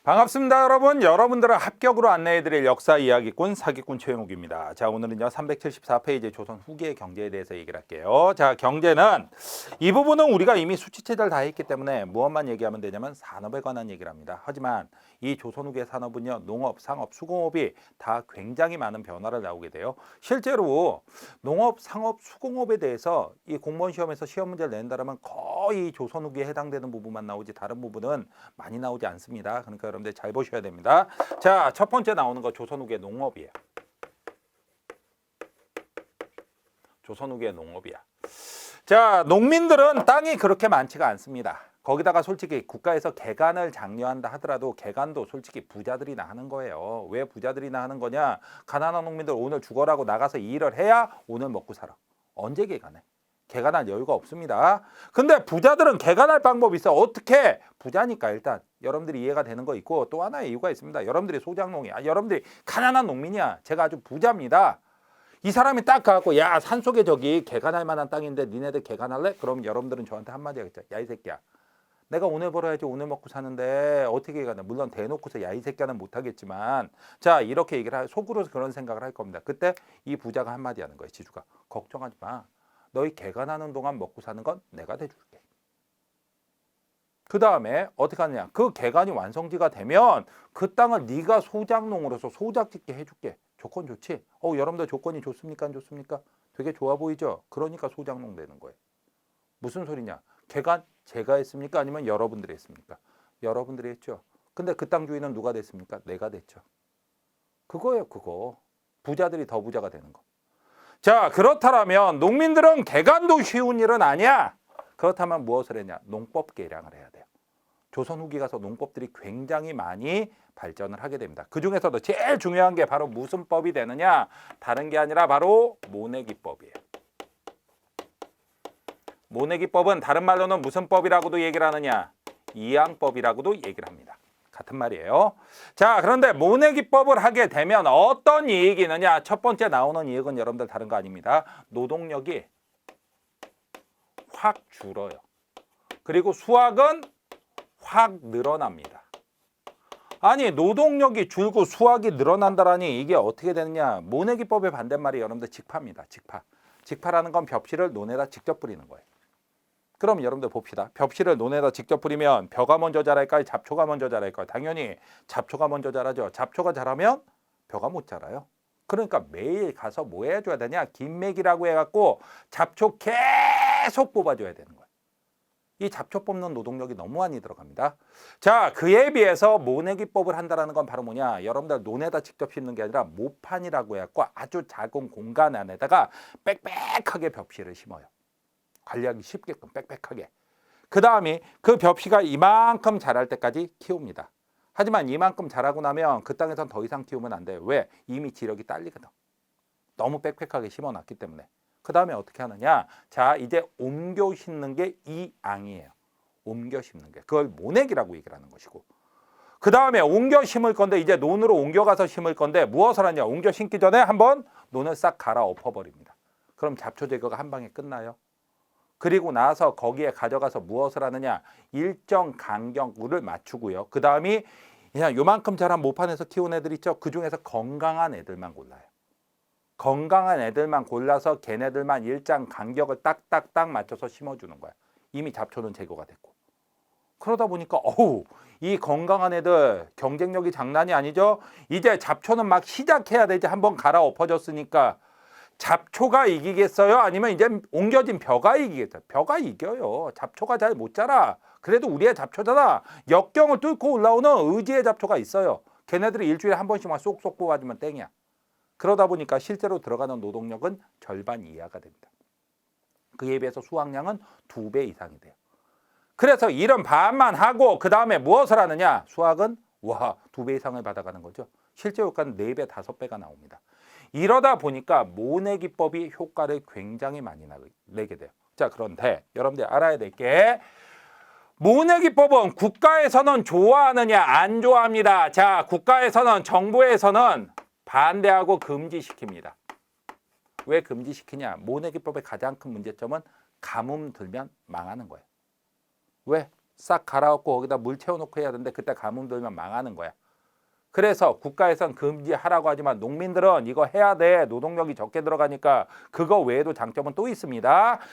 반갑습니다, 여러분. 여러분들을 합격으로 안내해드릴 역사 이야기꾼 사기꾼 최영욱입니다. 자, 오늘은요 374페이지 조선 후기의 경제에 대해서 얘기를 할게요. 자, 경제는 이 부분은 우리가 이미 수치체제를 다 했기 때문에 무엇만 얘기하면 되냐면 산업에 관한 얘기를 합니다. 하지만 이 조선 후기의 산업은요 농업, 상업, 수공업이 다 굉장히 많은 변화를 나오게 돼요. 실제로 농업, 상업, 수공업에 대해서 이 공무원 시험에서 시험 문제를 낸다면 거의 조선 후기에 해당되는 부분만 나오지 다른 부분은 많이 나오지 않습니다. 그러니까 여러분들 잘 보셔야 됩니다. 자, 첫 번째 나오는 거 조선 후기의 농업이에요. 조선 후기의 농업이야. 자, 농민들은 땅이 그렇게 많지가 않습니다. 거기다가 솔직히 국가에서 개간을 장려한다 하더라도 개간도 솔직히 부자들이나 하는 거예요. 왜 부자들이나 하는 거냐? 가난한 농민들 오늘 죽어라고 나가서 일을 해야 오늘 먹고 살아. 언제 개간해? 개간할 여유가 없습니다. 근데 부자들은 개간할 방법이 있어. 어떻게? 부자니까 일단 여러분들이 이해가 되는 거 있고 또 하나의 이유가 있습니다. 여러분들이 소작농이야. 여러분들이 가난한 농민이야. 제가 아주 부자입니다. 이 사람이 딱 가갖고 야 산속에 저기 개간할 만한 땅인데 니네들 개간할래? 그럼 여러분들은 저한테 한마디 하겠죠. 야 이 새끼야. 내가 오늘 벌어야지 오늘 먹고 사는데 어떻게 개간해? 물론 대놓고서 야 이 새끼야는 못하겠지만 자 이렇게 얘기를 할 속으로 그런 생각을 할 겁니다. 그때 이 부자가 한마디 하는 거예요. 지주가. 걱정하지 마. 너희 개간하는 동안 먹고 사는 건 내가 대줄게. 그 다음에 어떻게 하느냐. 그 개간이 완성지가 되면 그 땅을 네가 소작농으로서 소작짓게 해줄게. 조건 좋지? 여러분들 조건이 좋습니까? 안 좋습니까? 되게 좋아 보이죠? 그러니까 소작농 되는 거예요. 무슨 소리냐? 개간 제가 했습니까? 아니면 여러분들이 했습니까? 여러분들이 했죠. 근데 그 땅 주인은 누가 됐습니까? 내가 됐죠. 그거예요, 그거. 부자들이 더 부자가 되는 거. 자, 그렇다면 농민들은 개간도 쉬운 일은 아니야. 그렇다면 무엇을 했냐? 농법 개량을 해야 돼요. 조선 후기 가서 농법들이 굉장히 많이 발전을 하게 됩니다. 그중에서도 제일 중요한 게 바로 무슨 법이 되느냐? 다른 게 아니라 바로 모내기법이에요. 모내기법은 다른 말로는 무슨 법이라고도 얘기를 하느냐? 이양법이라고도 얘기를 합니다. 같은 말이에요. 자, 그런데 모내기법을 하게 되면 어떤 이익이 있느냐? 첫 번째 나오는 이익은 여러분들 다른 거 아닙니다. 노동력이 확 줄어요. 그리고 수확은 확 늘어납니다. 아니 노동력이 줄고 수확이 늘어난다라니 이게 어떻게 되느냐? 모내기법의 반대말이 여러분들 직파입니다. 직파. 직파라는 건 벽실을 논에다 직접 뿌리는 거예요. 그럼 여러분들 봅시다. 벽실을 논에다 직접 뿌리면 벼가 먼저 자랄까요? 잡초가 먼저 자랄까요? 당연히 잡초가 먼저 자라죠. 잡초가 자라면 벼가 못 자라요. 그러니까 매일 가서 뭐 해줘야 되냐? 긴매기라고 해갖고 잡초 계속 뽑아줘야 되는 거예요. 이 잡초 뽑는 노동력이 너무 많이 들어갑니다. 자, 그에 비해서 모내기법을 한다는 건 바로 뭐냐? 여러분들 논에다 직접 심는 게 아니라 모판이라고 해갖고 아주 작은 공간 안에다가 빽빽하게 벽실을 심어요. 관리하기 쉽게끔 빽빽하게. 그 다음에 그 벽시가 이만큼 자랄 때까지 키웁니다. 하지만 이만큼 자라고 나면 그 땅에선 더 이상 키우면 안 돼요. 왜? 이미 지력이 딸리거든. 너무 빽빽하게 심어놨기 때문에. 그 다음에 어떻게 하느냐. 자, 이제 옮겨 심는 게 이앙이에요. 옮겨 심는 게. 그걸 모내기라고 얘기를 하는 것이고. 그 다음에 옮겨 심을 건데 이제 논으로 옮겨가서 심을 건데 무엇을 하냐. 옮겨 심기 전에 한번 논을 싹 갈아 엎어버립니다. 그럼 잡초 제거가 한 방에 끝나요. 그리고 나서 거기에 가져가서 무엇을 하느냐. 일정 간격을 맞추고요. 그 다음이 그냥 요만큼 자란 모판에서 키운 애들 있죠. 그중에서 건강한 애들만 골라요. 건강한 애들만 골라서 걔네들만 일정 간격을 딱딱딱 맞춰서 심어주는 거야. 이미 잡초는 제거가 됐고. 그러다 보니까 이 건강한 애들 경쟁력이 장난이 아니죠. 이제 잡초는 막 시작해야 되지. 한번 갈아 엎어졌으니까. 잡초가 이기겠어요? 아니면 이제 옮겨진 벼가 이기겠어요? 벼가 이겨요. 잡초가 잘 못 자라. 그래도 우리의 잡초잖아. 역경을 뚫고 올라오는 의지의 잡초가 있어요. 걔네들이 일주일에 한 번씩만 쏙쏙 뽑아주면 땡이야. 그러다 보니까 실제로 들어가는 노동력은 절반 이하가 됩니다. 그에 비해서 수확량은 2배 이상이 돼요. 그래서 일은 반만 하고 그 다음에 무엇을 하느냐? 수확은 2배 이상을 받아가는 거죠. 실제 효과는 4배, 5배가 나옵니다. 이러다 보니까 모내기법이 효과를 굉장히 많이 내게 돼요. 자, 그런데 여러분들 알아야 될 게 모내기법은 국가에서는 좋아하느냐 안 좋아합니다. 자, 국가에서는 정부에서는 반대하고 금지시킵니다. 왜 금지시키냐? 모내기법의 가장 큰 문제점은 가뭄 들면 망하는 거예요. 왜? 싹 갈아엎고 거기다 물 채워놓고 해야 되는데 그때 가뭄 들면 망하는 거야. 그래서 국가에선 금지하라고 하지만 농민들은 이거 해야 돼. 노동력이 적게 들어가니까. 그거 외에도 장점은 또 있습니다.